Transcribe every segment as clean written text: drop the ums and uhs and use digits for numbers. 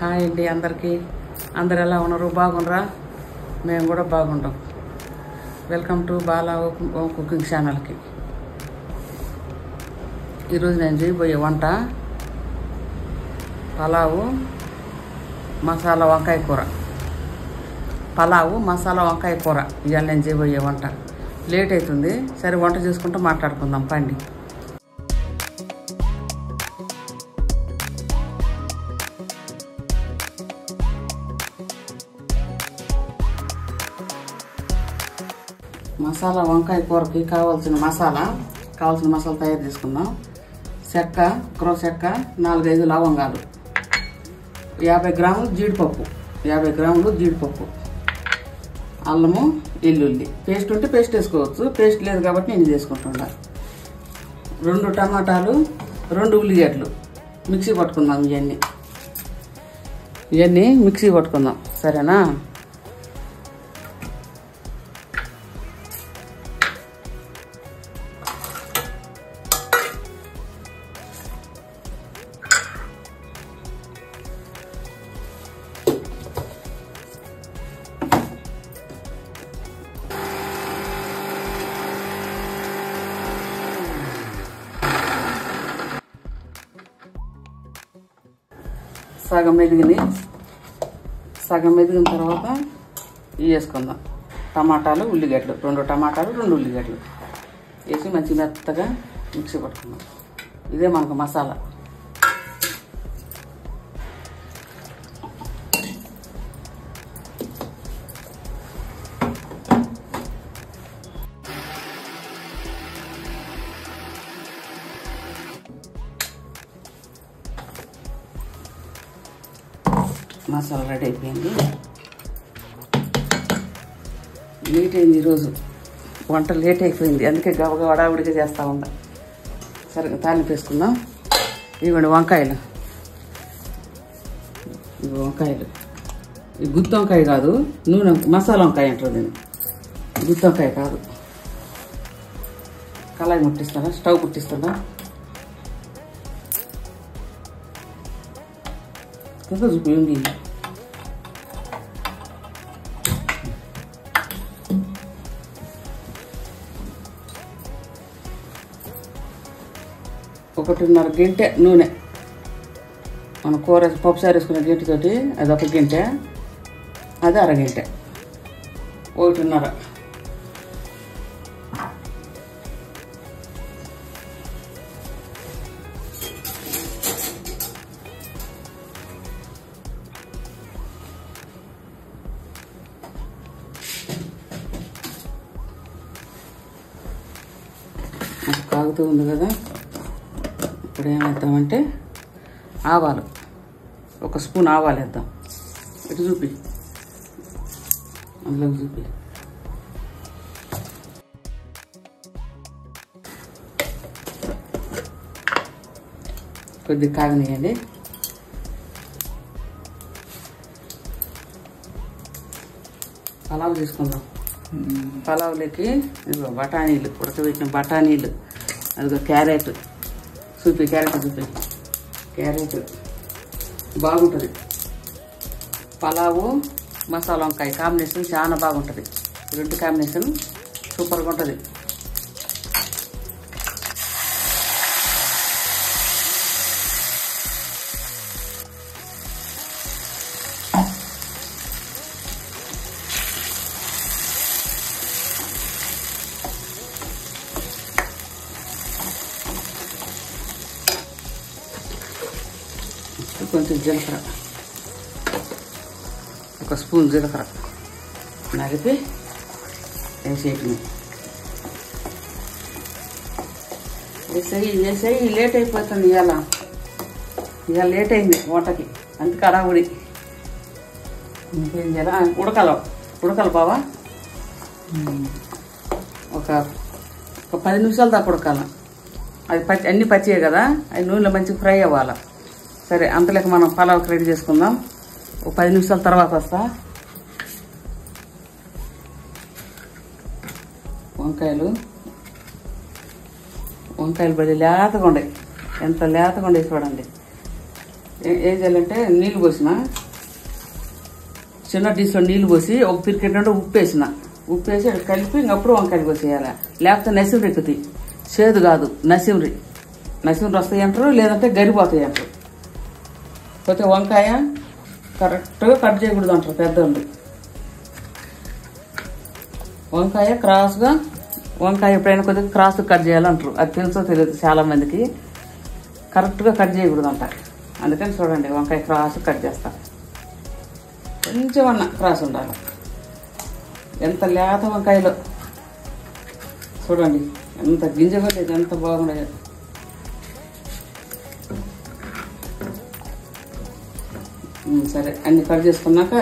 Hi అండి అందరికీ. అందరు ఎలా ఉన్నారు? బాగుండ్రా? మేము కూడా బాగుంటాం. వెల్కమ్ టు బాలా కుకింగ్ ఛానల్కి. ఈరోజు నేను చేయబోయే వంట పలావు మసాలా వంకాయ కూర. పలావు మసాలా వంకాయ కూర ఇవాళ నేను చేయబోయే వంట. లేట్ అవుతుంది, సరే వంట చేసుకుంటూ మాట్లాడుకుందాం పండి. మసాలా వంకాయ కూరకి కావాల్సిన మసాలా తయారు చేసుకుందాం. చెక్క, క్రో చెక్క, 4-5 లవంగాలు, 50 గ్రాములు జీడిపప్పు, అల్లము, ఎల్లుల్లి. పేస్ట్ ఉంటే పేస్ట్ వేసుకోవచ్చు, పేస్ట్ లేదు కాబట్టి నేను చేసుకుంటున్నా. 2 టమాటాలు, 2 ఉల్లిగడ్డలు మిక్సీ పట్టుకుందాం. ఇవన్నీ మిక్సీ పట్టుకుందాం, సరేనా? సగం మెదిగిన తర్వాత ఇవి వేసుకుందాం. టమాటాలు, ఉల్లిగడ్డలు, 2 టమాటాలు, 2 ఉల్లిగడ్డలు వేసి మంచి మెత్తగా మిక్సీ పట్టుకుందాం. ఇదే మనకు మసాలా. మసాలా రెడీ అయిపోయింది. లేట్ అయింది ఈరోజు, వంట లేట్ అయిపోయింది, అందుకే గబగబా హడావుడిగా చేస్తూ ఉందా. సరిగ్గా తాలింపు వేసుకుందాం. ఇవ్వండి వంకాయలు. ఈ గుత్తి వంకాయ కాదు, నూనె మసాలా వంకాయ అంటారు దీన్ని. గుత్తి వంకాయ కాదు. కళాయి ముట్టిస్తారా, స్టవ్ పుట్టిస్తుందా? కదా చూపింది. ఒకటిన్నర గంటె నూనె, మన కూర పప్పు సారు వేసుకునే గంటతోటి అదొక గంటె, అది అరగంట, 1:30. కాగుతూ ఉంది కదా. ఇప్పుడు ఏమేద్దామంటే ఆవాలు, 1 స్పూన్ ఆవాలు వేద్దాం. ఇటు చూపి, అందులోకి చూపి. కొద్దిగా కాగనియండి. పలావ్ తీసుకుందాం. పలావులకి ఇదిగో బఠానీలు, ఉడకబెట్టిన బఠానీలు, అదిగో క్యారెట్ చూపి, క్యారెట్ బాగుంటుంది. పలావు మసాలా వంకాయ కాంబినేషన్ చాలా బాగుంటుంది. 2 కాంబినేషన్ సూపర్గా ఉంటుంది. కొంచెం జీలకర్ర, 1 స్పూన్ జీలకర్ర నలిపి వేసేయటం. వేసేయి. లేట్ అయిపోతుంది ఇవాళ లేట్ అయింది వంటకి, అందుకే అడావుడి. ఇంకేం చేయాలి? ఉడకాలి బావా. ఒక 10 నిమిషాల దాకా ఉడకాలి. అది అన్నీ పచ్చియే కదా, అది నూనెలో మంచిగా ఫ్రై అవ్వాలి. సరే, అంతలోకి మనం పలావ్కి రెడీ చేసుకుందాం. ఒక 10 నిమిషాల తర్వాత వస్తా. వంకాయలు బడి లేతగా ఉండే, ఎంత లేతగా ఉండే చూడండి. ఏం చేయాలంటే నీళ్ళు పోసిన చిన్న డిష్లో నీళ్ళు పోసి ఒక పిరికెట్ అంటే ఉప్పు వేసిన ఉప్పు వేసి అక్కడ కలిపి ఇంకప్పుడు వంకాయలు పోసేయాలి. లేకపోతే నసిమరి ఎక్కుతాయి. చేదు కాదు, నసిమరి వస్తాయి అంటారు, లేదంటే గరిపోతాయి అంటారు. పోతే వంకాయ కరెక్ట్గా కట్ చేయకూడదు అంటారు పెద్దోళ్ళు. వంకాయ క్రాస్గా ఎప్పుడైనా కొద్దిగా క్రాస్ కట్ చేయాలంటారు. అది తెలుసో తెలియదు చాలా మందికి. కరెక్ట్గా కట్ చేయకూడదు అంటారు. అందుకని చూడండి వంకాయ క్రాస్ కట్ చేస్తా. కొంచెం అన్న క్రాస్ ఉండాలి. ఎంత లేత వంకాయలో చూడండి, ఎంత గింజగా లేదు, ఎంత బాగుండేది. సరే అన్ని కట్ చేసుకున్నాక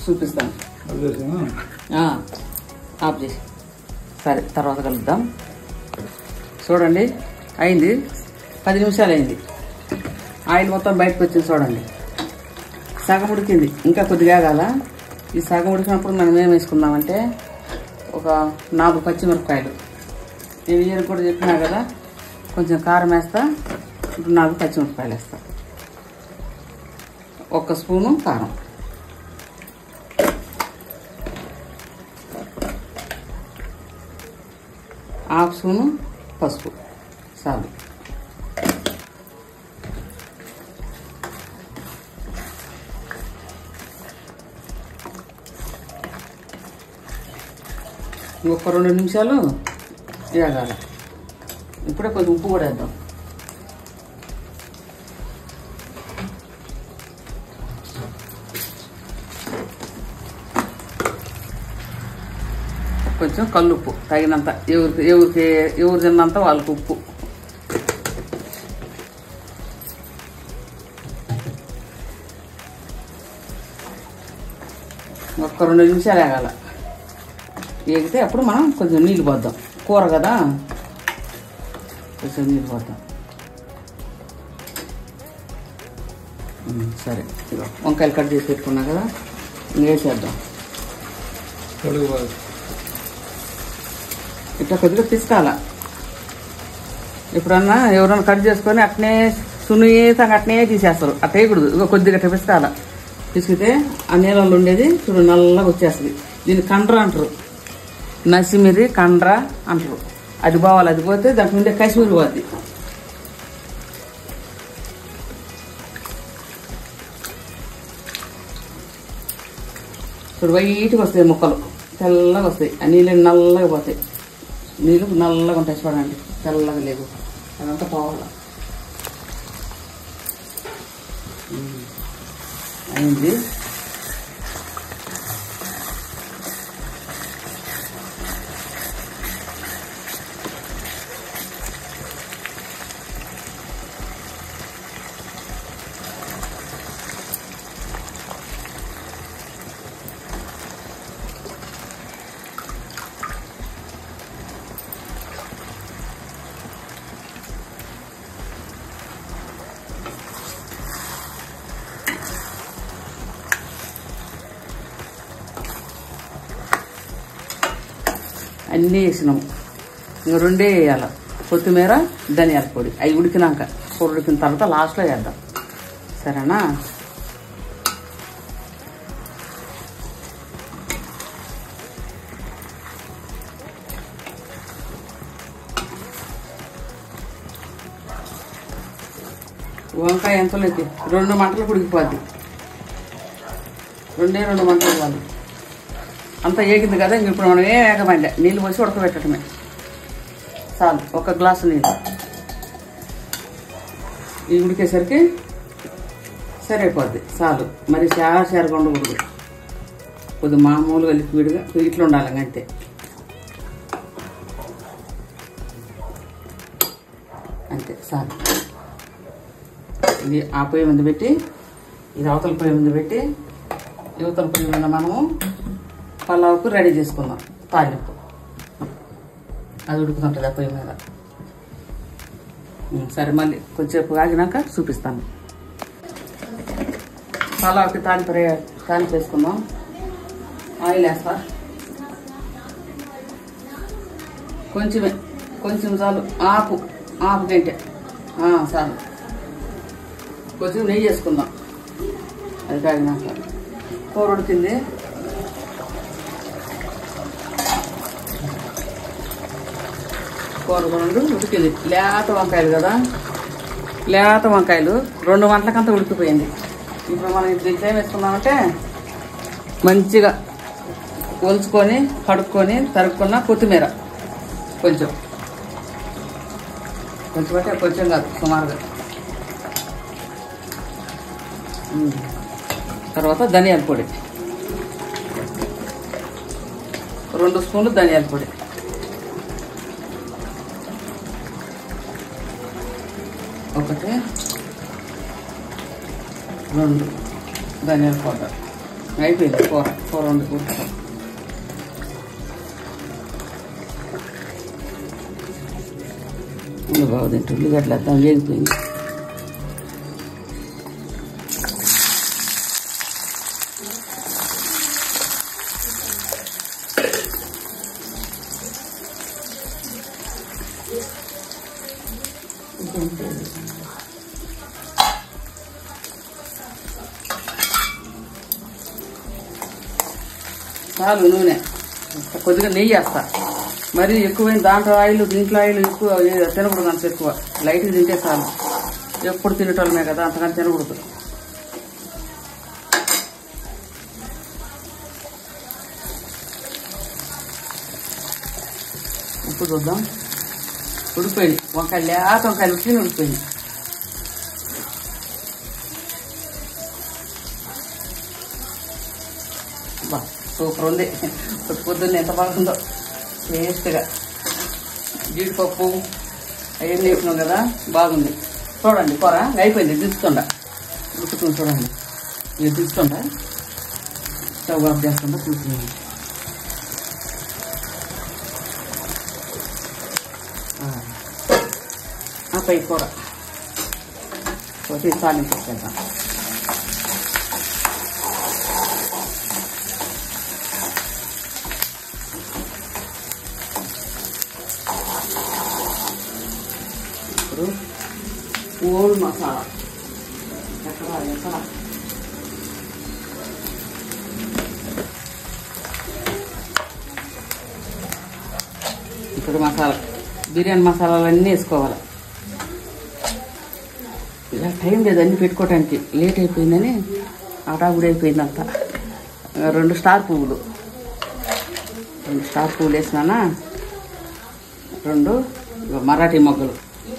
చూపిస్తాను. ఆఫ్ చేసి సరే తర్వాత కలుద్దాం. చూడండి అయింది, 10 నిమిషాలు అయింది. ఆయిల్ మొత్తం బయటకు వచ్చింది. చూడండి సగం ఉడికింది, ఇంకా కొద్దిగా ఆగాల. ఈ సగం ఉడికినప్పుడు మనం ఏం వేసుకుందామంటే ఒక 4 పచ్చిమిరపకాయలు. నేను ఇయర్ కూడా చెప్పినా కదా, కొంచెం కారం వేస్తా. ఇప్పుడు 4 పచ్చిమిరపకాయలు వేస్తా. 1 స్పూను కారం, 1/2 స్పూను పసుపు చాలు. ఇంకొక 2 నిమిషాలు వేగాలి. ఇప్పుడే కొంచెం ఉప్పు కూడా వేద్దాం. కొంచెం కల్లుప్పు తగినంత, ఎవరు తిన్నంత వాళ్ళకి ఉప్పు. ఒక్క 2 నిమిషాలు వేగాల. వేగితే అప్పుడు మనం కొంచెం నీళ్ళు పోద్దాం. కూర కదా, కొంచెం నీళ్ళు పోద్దాం. సరే వంకాయలు కట్ చేసి పెట్టుకున్నా కదా, వేసేద్దాం. ఇట్లా కొద్దిగా పిసుకాల. ఎప్పుడన్నా ఎవరన్నా కట్ చేసుకొని అట్నే సున్నితంగా అట్నే తీసేస్తారు. అట్లా వేయకూడదు, ఇక కొద్దిగా అట్లా పిసుకాల. పిసికితే ఆ నీళ్ళలో ఉండేది చూడు నల్లగా వచ్చేస్తుంది. దీన్ని కండ్ర అంటారు, నసిమిరి కండ్ర అంటారు. అది పోవాలి. అది పోతే దాంట్లో ఉండే కశ్మీరి పోద్ది. చూడు వైట్గా వస్తాయి ముక్కలు, తెల్లగా వస్తాయి. ఆ నీళ్ళు నల్లగా పోతాయి. నీళ్ళు నల్లగా ఉంటాయి చూడండి, తెల్లగా లేవు. అదంతా పోవాలి. అయింది. అన్నీ వేసినాము. ఇంకా 2 వేయాల, కొత్తిమీర ధనియాల పొడి. అవి ఉడికినాక, కూర ఉడికిన తర్వాత లాస్ట్లో వేద్దాం. సరేనా? వంకాయ ఎంతలోకి 2 మంటలు ఉడికిపోద్ది. 2 మంటలు ఇవ్వాలి. అంతా ఏగింది కదా, ఇంక ఇప్పుడు మనం ఏం వేగమండి, నీళ్ళు పోసి ఉడకబెట్టడమే చాలు. 1 గ్లాసు నీళ్ళు ఈ ఉడికేసరికి సరైపోద్ది చాలు. మరి చారుగా ఉండకూడదు, కొద్దిగా మామూలుగా లిక్విడ్గా ఇట్లా ఉండాలి అంతే. అంతే చాలు. ఇది ఆ పొయ్యి మీద పెట్టి, ఇది అవతల పొయ్యి మీద పెట్టి, యువతల పొయ్యి మీద మనము పలావుకు రెడీ చేసుకుందాం. తాలింపు అది ఉడుకుతుంటుంది ఆ పొయ్యి మీద. సరే మళ్ళీ కొంచెంసేపు ఆగినాక చూపిస్తాను. పలావుకి తాలింపు వేసుకుందాం. ఆయిల్ వేస్తా, కొంచెం చాలు. ఆపు గంటే చాలు. కొంచెం నెయ్యి వేసుకుందాం. అది కాగినాక కూర ఉడికింది. కూర రెండు ఉడికింది. లేత వంకాయలు కదా, లేత వంకాయలు 2 గంటలకంతా ఉడికిపోయింది. ఇప్పుడు మనం దీంట్లో ఏం వేసుకున్నామంటే మంచిగా ఒలుచుకొని కడుక్కొని తరుక్కున్న కొత్తిమీర కొంచెం అంటే కొంచెం కాదు సుమారుగా. తర్వాత ధనియాల పొడి 2 స్పూన్లు ధనియాల పొడి, ఒకటి 2 ధనియాల పౌడర్. అయిపోయింది కూర వండుకుంటాం. బాగుంది. ఉల్లిగడ్డలు వేద్దాం. వేగిపోయింది. చాలు నూనె. కొద్దిగా నెయ్యి వేస్తా. మరి ఎక్కువైన దాంట్లో ఆయిల్ దీంట్లో ఆయిల్ ఎక్కువ తినకూడదు. అంత ఎక్కువ లైట్గా తింటే చాలు. ఎప్పుడు తినేటోళ్ళమే కదా, అంతకన్నా తినకూడదు. ఉప్పు చూద్దాం. ఉడిపోయింది వంకాయలు. లేత వంకాయలు ఉడికి ఉడిపోయింది. బా సూపర్ ఉంది. పొద్దున్న ఎంత బాగుందో టేస్ట్గా. జీడిపప్పు అవన్నీ వేసినాం కదా, బాగుంది. చూడండి కూర అయిపోయింది. దించుతుండ ఉడుకుతుంది. చూడండి ఇది దించుతుండ. స్టవ్ ఆఫ్ చేస్తుండ కూర్చుంది. ఆపై కూర తాలించేద్దాం. ఓల్ మసాలా ఎక్కడ ఇప్పుడు మసాలా బిర్యానీ మసాలాలన్నీ వేసుకోవాలి. ఇలా టైం లేదు అన్నీ పెట్టుకోవటానికి. లేట్ అయిపోయిందని ఆటాగుడి అయిపోయిందంతా. 2 స్టార్ పువ్వులు వేసినా. 2 మరాఠీ మొగ్గలు.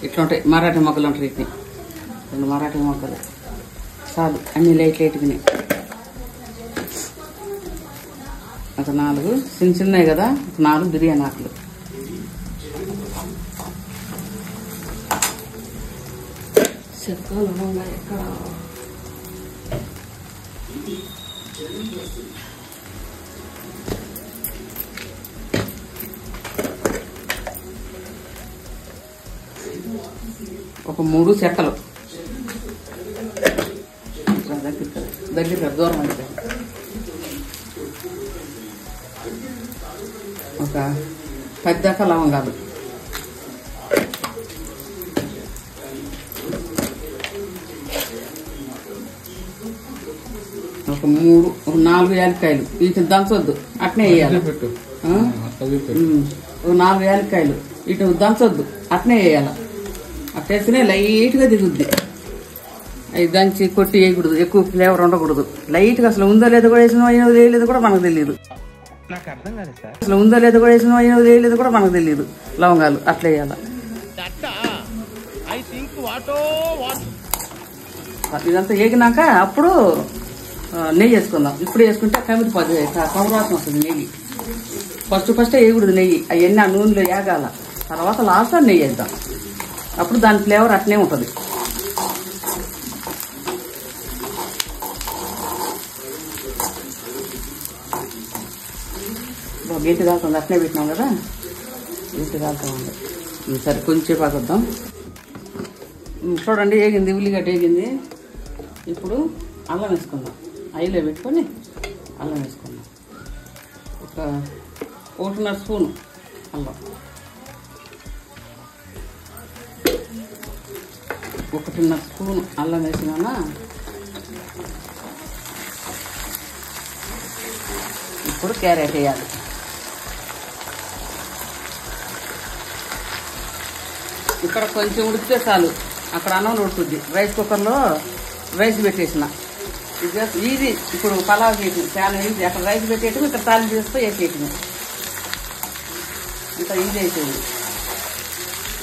ఇట్లా ఉంటాయి మరాఠీ మొగ్గలు ఉంటాయి. వీటిని 2 మరాఠీ మొగ్గలు చాలు. అన్ని లైట్గానే. ఒక 4 చిన్నవి కదా, 4 బిర్యానీ ఆకులు. ఎక్కడ ఒక 3 చెక్కలు దగ్గర దూరం అంటే ఒక 10 దాకా లవంగాలు, ఒక 4 యాలక్కాయలు. వీటిని దంచొద్దు, అట్నే వేయాలి. 4 యాలక్కాయలు. వీటిని దంచొద్దు, అట్నే వేయాలి. అట్టేస్తేనే లైట్గా దిగుద్ది. అవి దంచి కొట్టి వేయకూడదు. ఎక్కువ ఫ్లేవర్ ఉండకూడదు. లైట్గా అసలు ఉందో లేదో కూడా వేసినా వేయలేదు కూడా మనకు తెలియదు. అసలు ఉందో లేదో కూడా వేసినా వేయలేదు కూడా మనకు తెలియదు. లవంగాలు అట్లా వేయాలి. ఇదంతా వేగినాక అప్పుడు నెయ్యి వేసుకుందాం. ఇప్పుడు వేసుకుంటే కమిరిపోద్ది, కమరాసం వస్తుంది నెయ్యి. ఫస్ట్ వేయకూడదు నెయ్యి. అవన్నీ ఆ నూనెలో వేగాల. తర్వాత లాస్ట్ నెయ్యి వేద్దాం. అప్పుడు దాని ఫ్లేవర్ అట్నే ఉంటుంది. గేటు కాలుతుంది. అట్నే పెట్టినాం కదా, గేటు కాలుతా ఉంది. సరే కొంచెం పాకొద్దాం. చూడండి వేగింది. ఉల్లిగడ్డ వేగింది. ఇప్పుడు అల్లం వేసుకుందాం. ఆయిల్లో పెట్టుకొని అల్లం వేసుకుందాం. ఒక 1.5 స్పూను అల్లం, 1.5 స్పూన్ అల్లం వేసినా. ఇప్పుడు క్యారెట్ వేయాలి. ఇక్కడ కొంచెం ఉడికితే చాలు, అక్కడ అన్నం ఉడుకుద్ది. రైస్ కుక్కర్లో రైస్ పెట్టేసిన. ఇది ఇప్పుడు పలావ్ చేయటం చాలా ఈజీ. అక్కడ రైస్ పెట్టేయటం, ఇక్కడ తాలింపు చేస్తే వేసేయటం. ఇంత ఈజీ అయిపోయింది.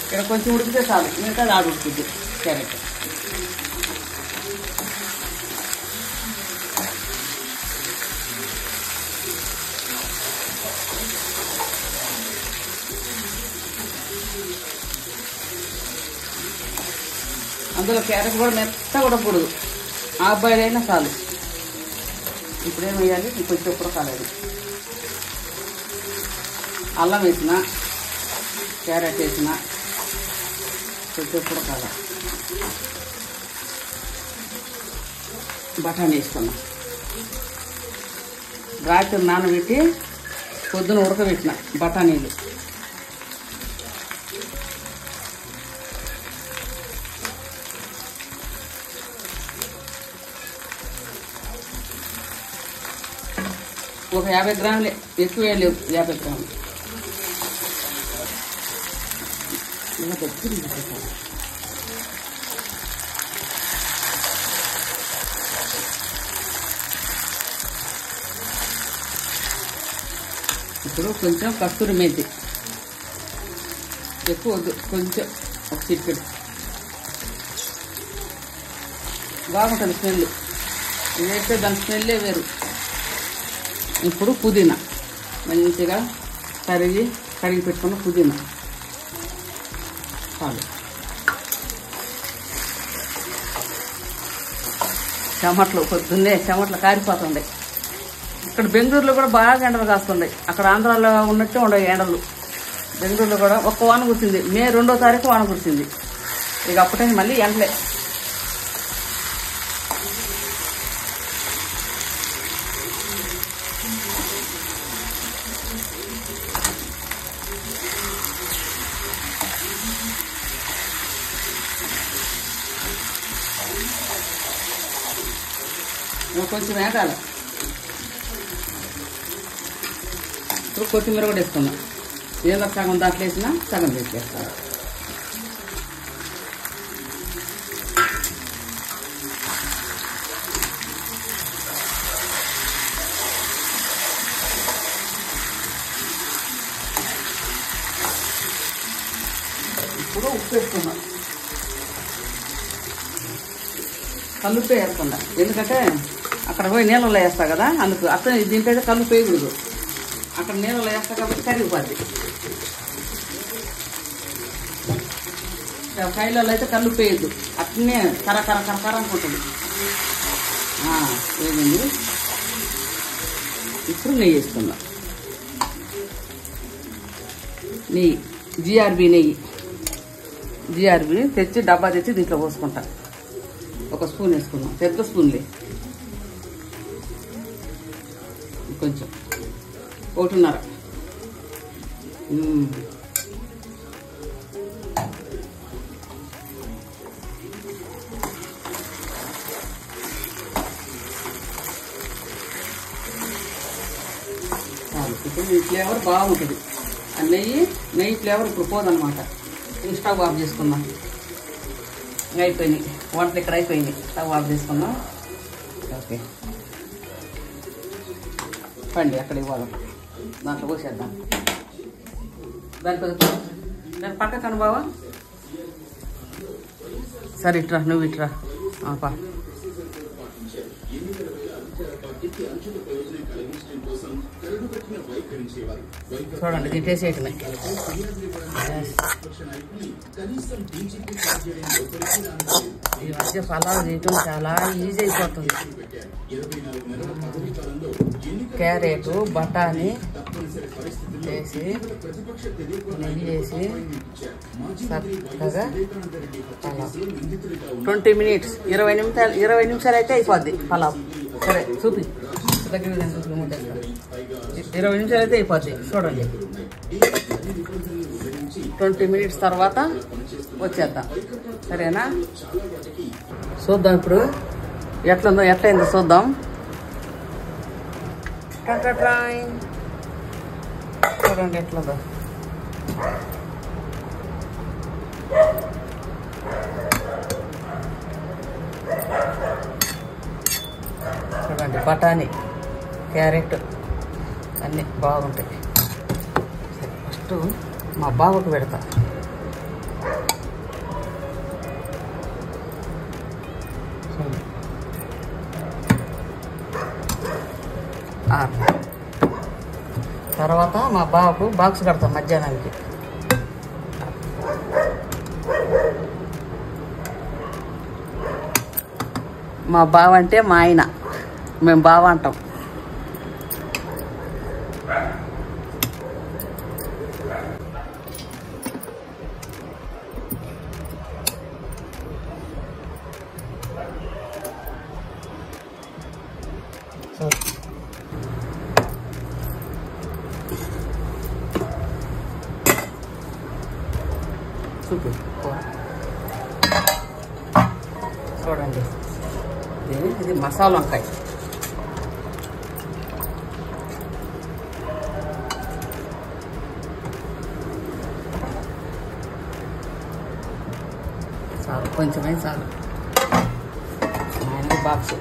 ఇక్కడ కొంచెం ఉడికితే చాలు, మిగతా ఆడు ఉడుకుద్ది క్యారెట్. అందులో క్యారెట్ కూడా మెత్త ఉడకూడదు, హాఫ్ బాయిల్ అయినా చాలు. ఇప్పుడేం వేయాలి, కొంచెం ఉడకాలి. అల్లం వేసిన, క్యారెట్ వేసిన, కొంచెం ఉడకాలి. బఠానీ వేసుకున్నాం. రాత్రి నానబెట్టి పొద్దున ఉడకబెట్టిన బఠానీలు. ఒక 50 గ్రాములే, ఎక్కువ లేవు. 50 గ్రాములు. ఇప్పుడు కొంచెం కస్తూరి మెంతి, ఎక్కువ వద్దు, కొంచెం ఒక చిటికెడు. బాగుంటుంది స్మెల్. ఇది వేస్తే దాని స్మెల్లే వేరు. ఇప్పుడు పుదీనా, మంచిగా కడిగి పెట్టుకున్న పుదీనా చాలు. చెమట్లు పొద్దున్నే చెమట్లు కారిపోతుంది. ఇక్కడ బెంగళూరులో కూడా బాగా ఎండలు కాస్తున్నాయి. అక్కడ ఆంధ్రాలో ఉన్నట్టే ఉండవు ఎండలు. బెంగళూరులో కూడా ఒక్క వాన కురిసింది, మే 2వ తారీఖు వాన కురిసింది. ఇక అప్పటి మళ్ళీ ఎండలే. కొంచెం వేగాలి. ఇప్పుడు కొత్తిమీర కూడా వేసుకున్నాం. ఏదో సగం దాంట్లో వేసినా సగం వేసేస్తాను. ఇప్పుడు ఉప్పు వేసుకున్నాం. కల్లుప్పు వేసుకున్నా, ఎందుకంటే అక్కడ పోయి నీళ్ళలో వేస్తా కదా, అందుకు. అక్కడ దీంట్లో కల్లుప్పు వేయకూడదు, అక్కడ నీళ్ళలో వేస్తా కాబట్టి కరిగిపోద్ది. ఫ్రైలలో అయితే కల్లుప్పు వేయద్దు, అట్నే కర అనుకుంటుంది. వేయండి. ఇప్పుడు నెయ్యి వేసుకుందాం. నెయ్యి జిఆర్బి నెయ్యి. జిఆర్బి తెచ్చి డబ్బా తెచ్చి దీంట్లో పోసుకుంటా. 1 స్పూన్ వేసుకున్నాం, పెద్ద స్పూన్లే. కొంచెం 1.5. ఇప్పుడు ఈ ఫ్లేవర్ బాగుంటుంది. నెయ్యి ఫ్లేవర్ ఇప్పుడు పోదన్నమాట. స్టవ్ ఆఫ్ చేసుకుందాం. అయిపోయినాయి వంటలు, ఇక్కడ అయిపోయినాయి. స్టవ్ ఆఫ్ చేసుకుందాం. ఓకే, పండి అక్కడ ఇవ్వాలి. దాంట్లో పోసేద్దాం. దాని పక్క కను బావా. సరే ఇట్రా, నువ్వు ఇట్రా. పా చూడండి, తిట్టేసేయటమే. ఈ మధ్య పలావ్ చేయటం చాలా ఈజీ అయిపోతుంది. క్యారెట్, బఠానీ వేసి, నెయ్యి వేసి చక్కగా పలావ్ 20 మినిట్స్, 20 నిమిషాలు అయితే అయిపోద్ది పలావ్. సరే చూపి, దగ్గర 20 నిమిషాలు అయితే అయిపోద్ది. చూడండి, 20 మినిట్స్ తర్వాత వచ్చేద్దాం. సరేనా? చూద్దాం ఇప్పుడు ఎట్లయిందో చూద్దాం. చూడండి ఎట్లుందో. చూడండి బఠానీ, క్యారెట్ అన్నీ బాగుంటాయి. సరే ఫస్ట్ మా బావకు పెడతా. తర్వాత మా బావకు బాక్స్ కడతాం మధ్యాహ్నానికి. మా బావ అంటే మా ఆయన, మేము బావ అంటాం. సూపర్ చూడండి, ఇది మసాలా వంకాయ. చాలు, కొంచెమే చాలు. అండి బాక్స్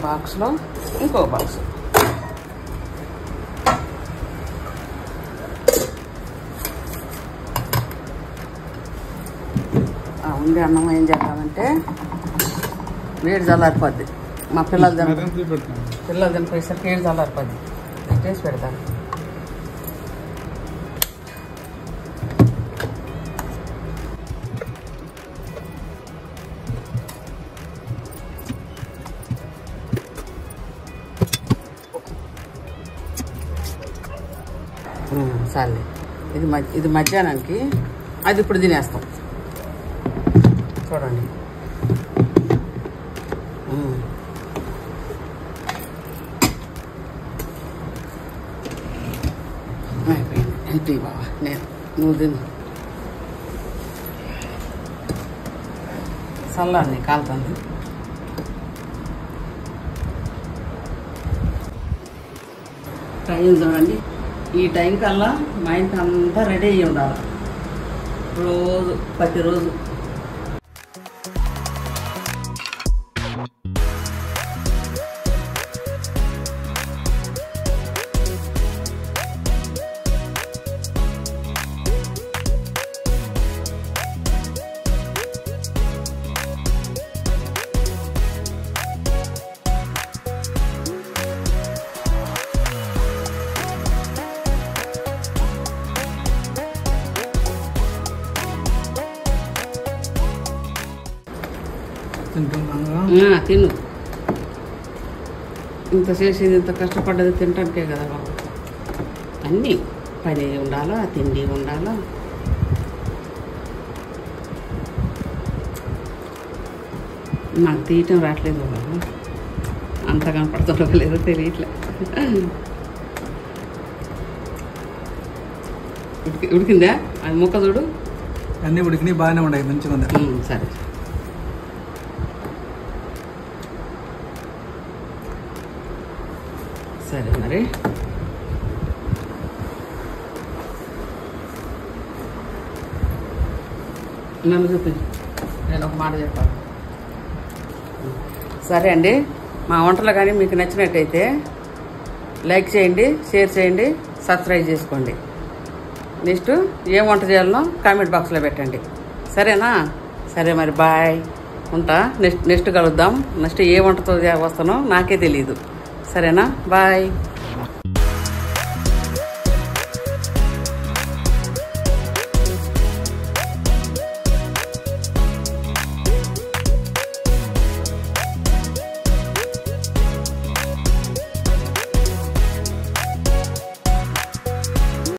బాక్స్లో ఇంకో బాక్స్. ఉండే అన్నం ఏం చేద్దామంటే వేడి చల్లారిపోద్ది. మా పిల్లలు తినిపోయేసరికి వేడి చల్లారిపోద్ది. పెట్టేసి పెడతాను. చాలే, ఇది మధ్యాహ్నానికి, అది ఇప్పుడు తినేస్తాం. చూడండి అయిపోయింది బాబా. నువ్వు తిను. చల్లారిని కాలుతుంది. టైం చూడండి, ఈ టైం కల్లా మా ఇంటి అంతా రెడీ అయ్యి ఉండాలి. రోజు ప్రతిరోజు తిను. ఇంత చేసేది, ఇంత కష్టపడ్డది తింటానికే కదా బాబు. అన్నీ పని ఉండాలా, తిండి ఉండాలా. నాకు తీయటం రావట్లేదు బాబు, అంత కనపడుతుందో లేదో తెలియట్లే. ఉడికిందా? అది ముక్క చూడు. అన్నీ ఉడికినాయి, బాగానే ఉన్నాయి, మంచిగా ఉంది. సరే సరే మరి. నన్ను చూపించు, నేను ఒక మాట చెప్పాలి. సరే అండి, మా వంటలు కానీ మీకు నచ్చినట్టయితే లైక్ చేయండి, షేర్ చేయండి, సబ్స్క్రైబ్ చేసుకోండి. నెక్స్ట్ ఏం వంట చేయాలనో కామెంట్ బాక్స్లో పెట్టండి. సరేనా? సరే మరి, బాయ్, ఉంటా. నెక్స్ట్ కలుద్దాం. నెక్స్ట్ ఏ వంటతో వస్తానో నాకే తెలియదు. సరేనా? బాయ్.